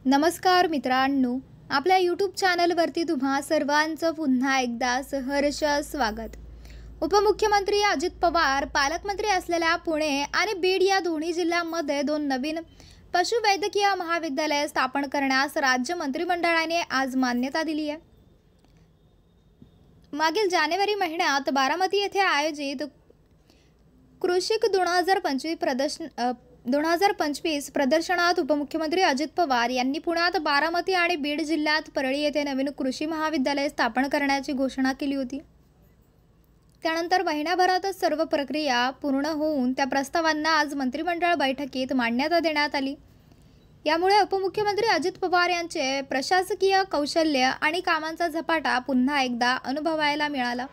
नमस्कार मित्रांनो, आपल्या यूट्यूब चॅनलवरती तुम्हा सर्वांचं पुन्हा एकदा सहर्ष स्वागत। उपमुख्यमंत्री अजित पवार पालकमंत्री असलेल्या पुणे आणि बीड या दोन्ही जिल्ह्यांमध्ये दोन नवीन पशुवैद्यकीय महाविद्यालय स्थापन करण्यास राज्य मंत्रिमंडळाने आज मान्यता दिली आहे। मागील जानेवारी महिन्यात बारामती येथे आयोजित कृषिक 2025 प्रदर्शनात उपमुख्यमंत्री अजित पवार यांनी पुण्यात बारामती आणि बीड जिल्ह्यात परळी येथे नवीन कृषी महाविद्यालय स्थापन करण्याची घोषणा केली होती। त्यानंतर महिन्याभरातच सर्व प्रक्रिया पूर्ण होऊन त्या प्रस्तावांना आज मंत्रिमंडळ बैठकीत मान्यता देण्यात आली। यामुळे उपमुख्यमंत्री अजित पवार यांचे प्रशासकीय कौशल्य आणि कामांचा झपाटा पुन्हा एकदा अनुभवायला मिळाला।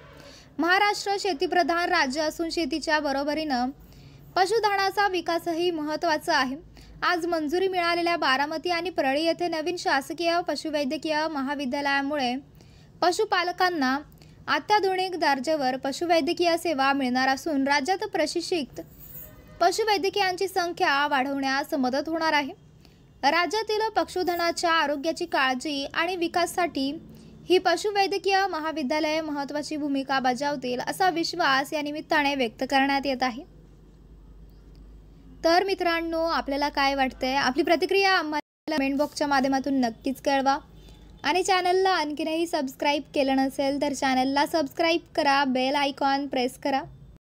महाराष्ट्र शेतीप्रधान राज्य असून शेतीच्या बरोबरीने पशुधनाचा विकासही महत्त्वाचा आहे। आज मंजुरी मिळालेल्या बारामती आणि परळी येथे नवीन शासकीय पशुवैद्यकीय महाविद्यालयामुळे पशुपालकांना अत्याधुनिक दर्जावर पशुवैद्यकीय सेवा मिळणार असून राज्यात प्रशिक्षित पशुवैद्यकीयांची संख्या वाढवण्यास मदत होणार आहे। राज्यातील पशुधनाच्या आरोग्याची काळजी आणि विकासासाठी ही पशुवैद्यकीय महाविद्यालये महत्त्वाची भूमिका बजावतील असा विश्वास या निमित्ताने व्यक्त करण्यात येत आहे। तर मित्रांनो, आपल्याला काय वाटतंय? आपली प्रतिक्रिया आम्हाला कमेंट बॉक्सच्या माध्यमातून नक्कीच कळवा आणि चॅनलला आणखीनही सबस्क्राइब केलं नसेल तर चॅनलला सबस्क्राइब करा, बेल आयकॉन प्रेस करा